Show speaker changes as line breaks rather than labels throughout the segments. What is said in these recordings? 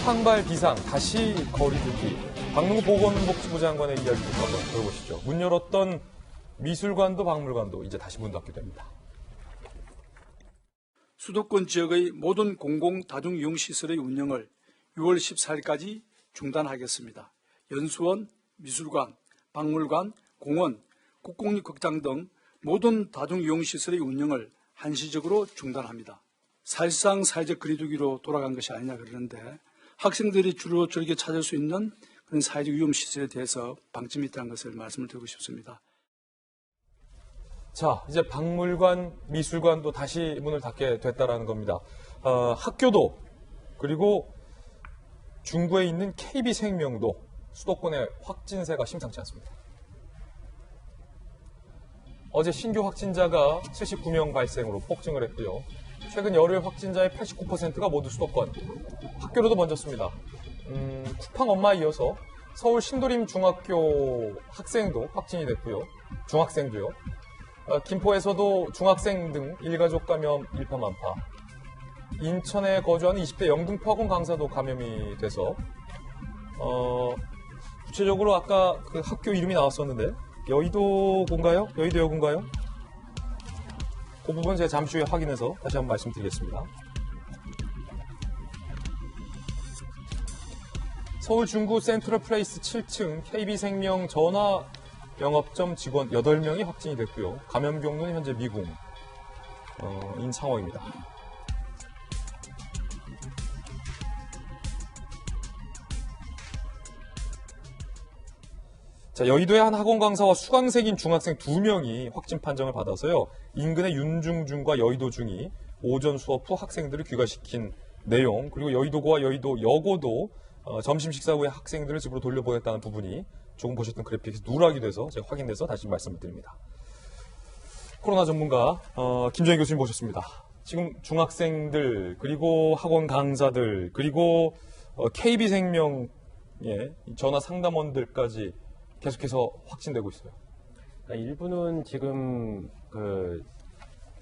쿠팡발 비상 다시 거리두기. 박능구 보건복지부 장관의 이야기부터 한번 들어보시죠. 문 열었던 미술관도 박물관도 이제 다시 문 닫게 됩니다.
수도권 지역의 모든 공공 다중이용시설의 운영을 6월 14일까지 중단하겠습니다. 연수원, 미술관, 박물관, 공원, 국공립극장 등 모든 다중이용시설의 운영을 한시적으로 중단합니다. 사실상 사회적 거리두기로 돌아간 것이 아니냐 그러는데 학생들이 주로 즐겨 찾을 수 있는 그런 사회적 위험시설에 대해서 방침이 있다는 것을 말씀을 드리고 싶습니다.
자, 이제 박물관, 미술관도 다시 문을 닫게 됐다라는 겁니다. 학교도 그리고 중구에 있는 KB생명도 수도권의 확진세가 심상치 않습니다. 어제 신규 확진자가 79명 발생으로 폭증을 했고요. 최근 열흘 확진자의 89%가 모두 수도권. 학교로도 번졌습니다. 쿠팡 엄마에 이어서 서울 신도림 중학교 학생도 확진이 됐고요. 중학생도요. 김포에서도 중학생 등 일가족 감염 일파만파. 인천에 거주하는 20대 영등포 학원 강사도 감염이 돼서 구체적으로 아까 그 학교 이름이 나왔었는데 여의도고인가요? 여의도여고인가요? 그 부분 제가 잠시 후에 확인해서 다시 한번 말씀드리겠습니다. 서울 중구 센트럴 플레이스 7층 KB생명 전화 영업점 직원 8명이 확진이 됐고요. 감염 경로는 현재 미궁인 상황입니다. 자, 여의도의 한 학원 강사와 수강생인 중학생 2명이 확진 판정을 받아서요. 인근의 윤중중과 여의도중이 오전 수업 후 학생들을 귀가시킨 내용, 그리고 여의도고와 여의도여고도 점심 식사 후에 학생들을 집으로 돌려보냈다는 부분이 조금 보셨던 그래픽에서 누락이 돼서 제가 확인돼서 다시 말씀을 드립니다. 코로나 전문가 김정희 교수님 모셨습니다. 지금 중학생들 그리고 학원 강사들 그리고 KB생명의 전화 상담원들까지 계속해서 확진되고 있어요.
일부는 지금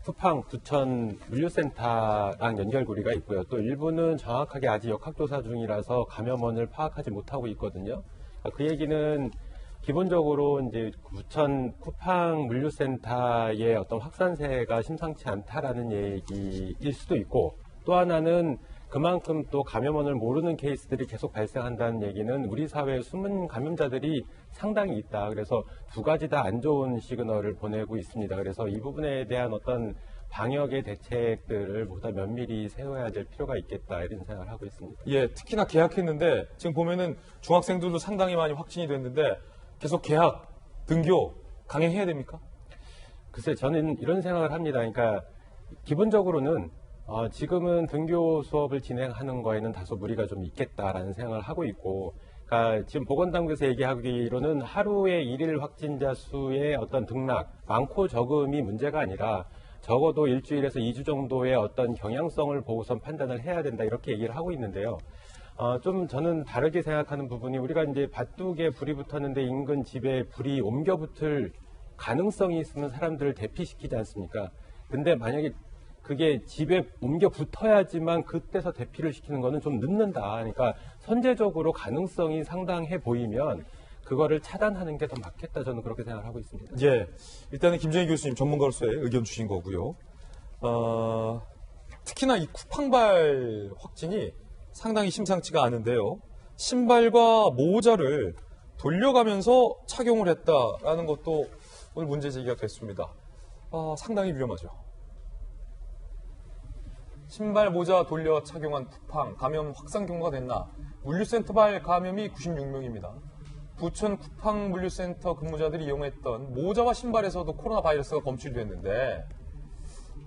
쿠팡 부천 물류센터랑 연결고리가 있고요. 또 일부는 정확하게 아직 역학조사 중이라서 감염원을 파악하지 못하고 있거든요. 그 얘기는 기본적으로 이제 부천 쿠팡 물류센터의 어떤 확산세가 심상치 않다라는 얘기일 수도 있고, 또 하나는 그만큼 또 감염원을 모르는 케이스들이 계속 발생한다는 얘기는 우리 사회에 숨은 감염자들이 상당히 있다. 그래서 두 가지 다 안 좋은 시그널을 보내고 있습니다. 그래서 이 부분에 대한 어떤 방역의 대책들을 보다 면밀히 세워야 될 필요가 있겠다, 이런 생각을 하고 있습니다.
예, 특히나 개학했는데 지금 보면은 중학생들도 상당히 많이 확진이 됐는데 계속 개학, 등교 강행해야 됩니까?
글쎄, 저는 이런 생각을 합니다. 그러니까 기본적으로는 지금은 등교 수업을 진행하는 거에는 다소 무리가 좀 있겠다라는 생각을 하고 있고, 그러니까 지금 보건당국에서 얘기하기로는 하루에 일일 확진자 수의 어떤 등락, 많고 적음이 문제가 아니라 적어도 일주일에서 2주 정도의 어떤 경향성을 보고선 판단을 해야 된다, 이렇게 얘기를 하고 있는데요. 좀 저는 다르게 생각하는 부분이, 우리가 이제 밭둑에 불이 붙었는데 인근 집에 불이 옮겨 붙을 가능성이 있으면 사람들을 대피시키지 않습니까? 근데 만약에 그게 집에 옮겨 붙어야지만 그때서 대피를 시키는 거는 좀 늦는다. 그러니까 선제적으로 가능성이 상당해 보이면 그거를 차단하는 게 더 맞겠다, 저는 그렇게 생각을 하고 있습니다.
예, 일단은 김정희 교수님 전문가로서의 의견 주신 거고요. 특히나 이 쿠팡발 확진이 상당히 심상치가 않은데요. 신발과 모자를 돌려가면서 착용을 했다라는 것도 오늘 문제 제기가 됐습니다. 상당히 위험하죠. 신발, 모자 돌려 착용한 쿠팡, 감염 확산 경로가 됐나? 물류센터발 감염이 96명입니다. 부천 쿠팡 물류센터 근무자들이 이용했던 모자와 신발에서도 코로나 바이러스가 검출이 됐는데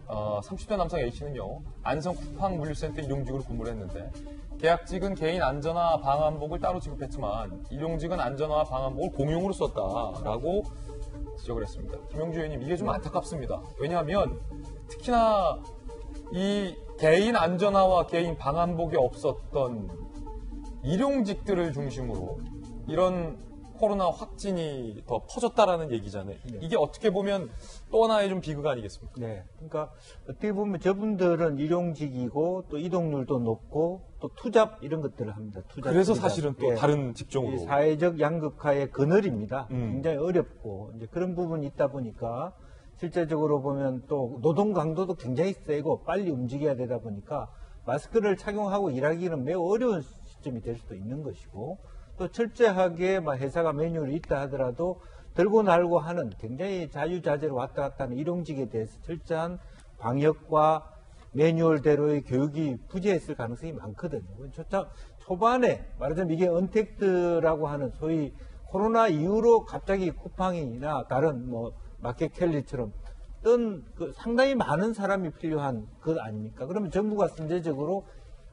30대 남성 A씨는요, 안성 쿠팡 물류센터 일용직으로 근무를 했는데 계약직은 개인 안전화 방한복을 따로 지급했지만 일용직은 안전화와 방한복을 공용으로 썼다라고 지적을 했습니다. 김영주 의원님, 이게 좀 안타깝습니다. 왜냐하면 특히나 이 개인 안전화와 개인 방한복이 없었던 일용직들을 중심으로 이런 코로나 확진이 더 퍼졌다라는 얘기잖아요. 이게 어떻게 보면 또 하나의 좀 비극 아니겠습니까?
네. 그러니까 어떻게 보면 저분들은 일용직이고 또 이동률도 높고 또 투잡 이런 것들을 합니다. 투잡.
그래서
투잡.
사실은 또
예.
다른
이
직종으로.
사회적 양극화의 그늘입니다.
음.
굉장히 어렵고 이제 그런 부분이 있다 보니까 실제적으로 보면 또 노동 강도도 굉장히 세고 빨리 움직여야 되다 보니까 마스크를 착용하고 일하기는 매우 어려운 시점이 될 수도 있는 것이고 또 철저하게 막 회사가 매뉴얼이 있다 하더라도 들고 날고 하는 굉장히 자유자재로 왔다 갔다 하는 일용직에 대해서 철저한 방역과 매뉴얼대로의 교육이 부재했을 가능성이 많거든요. 초반에 말하자면 이게 언택트라고 하는 소위 코로나 이후로 갑자기 쿠팡이나 다른 뭐 마켓 캘리처럼 뜬 상당히 많은 사람이 필요한 것 아닙니까? 그러면 정부가 선제적으로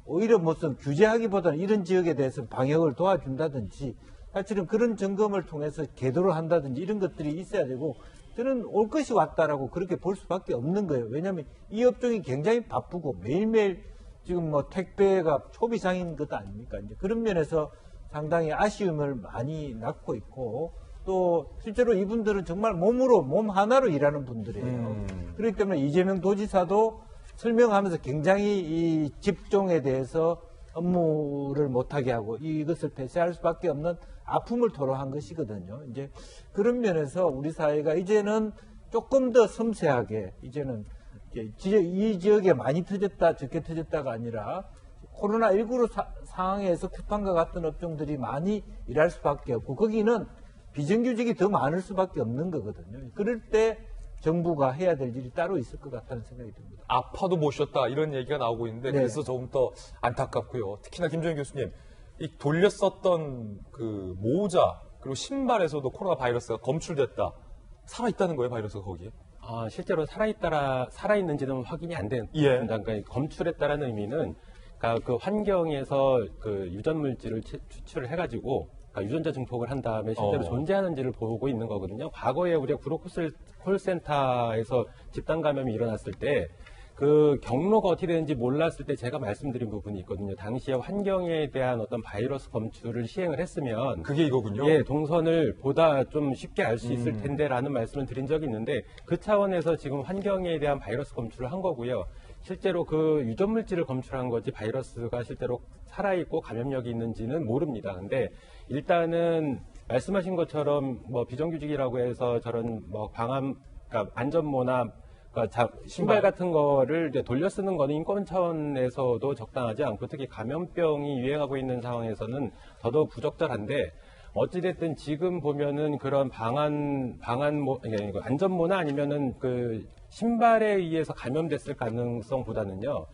오히려 무슨 규제하기보다는 이런 지역에 대해서 방역을 도와준다든지 사실은 그런 점검을 통해서 계도를 한다든지 이런 것들이 있어야 되고 저는 올 것이 왔다라고 그렇게 볼 수밖에 없는 거예요. 왜냐하면 이 업종이 굉장히 바쁘고 매일매일 지금 뭐 택배가 초비상인 것 아닙니까? 이제 그런 면에서 상당히 아쉬움을 많이 낳고 있고 또 실제로 이분들은 정말 몸 하나로 일하는 분들이에요. 그렇기 때문에 이재명 도지사도 설명하면서 굉장히 이 집종에 대해서 업무를 못하게 하고 이것을 폐쇄할 수밖에 없는 아픔을 토로한 것이거든요. 이제 그런 면에서 우리 사회가 이제는 조금 더 섬세하게 이제는 이 지역에 많이 터졌다 적게 터졌다가 아니라 코로나19로 상황에서 쿠팡과 같은 업종들이 많이 일할 수밖에 없고 거기는 비정규직이 더 많을 수밖에 없는 거거든요. 그럴 때 정부가 해야 될 일이 따로 있을 것 같다는 생각이 듭니다.
아파도 못 쉬었다 이런 얘기가 나오고 있는데
네.
그래서 조금 더 안타깝고요. 특히나 김정인 교수님, 이 돌렸었던 그 모자 그리고 신발에서도 코로나 바이러스가 검출됐다. 살아있다는 거예요, 바이러스가 거기에?
실제로 살아있는지는 확인이 안 된.
예.
그러니까 검출했다라는 의미는 그러니까 그 환경에서 그 유전 물질을 추출을 해가지고 그러니까 유전자 증폭을 한 다음에 실제로 존재하는지를 보고 있는 거거든요. 과거에 우리가 구로 콜센터에서 집단 감염이 일어났을 때 그 경로가 어떻게 되는지 몰랐을 때 제가 말씀드린 부분이 있거든요. 당시에 환경에 대한 어떤 바이러스 검출을 시행을 했으면
그게 이거군요.
예, 동선을 보다 좀 쉽게 알 수 있을 텐데라는 말씀을 드린 적이 있는데 그 차원에서 지금 환경에 대한 바이러스 검출을 한 거고요. 실제로 그 유전 물질을 검출한 거지 바이러스가 실제로 살아있고 감염력이 있는지는 모릅니다. 근데 일단은 말씀하신 것처럼 뭐 비정규직이라고 해서 저런 뭐 그러니까 안전모나 그러니까 신발 같은 거를 이제 돌려 쓰는 거는 인권 차원에서도 적당하지 않고 특히 감염병이 유행하고 있는 상황에서는 더더욱 부적절한데 어찌됐든 지금 보면은 그런 안전모나 아니면은 그 신발에 의해서 감염됐을 가능성보다는요.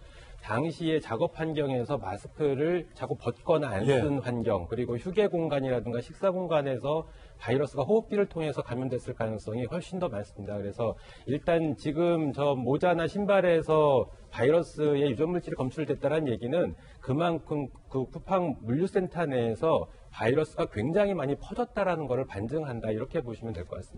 당시에 작업 환경에서 마스크를 자꾸 벗거나 안 쓴 환경, 그리고 휴게 공간이라든가 식사 공간에서 바이러스가 호흡기를 통해서 감염됐을 가능성이 훨씬 더 많습니다. 그래서 일단 지금 저 모자나 신발에서 바이러스의 유전 물질이 검출됐다는 얘기는 그만큼 그 쿠팡 물류센터 내에서 바이러스가 굉장히 많이 퍼졌다라는 것을 반증한다 이렇게 보시면 될 것 같습니다.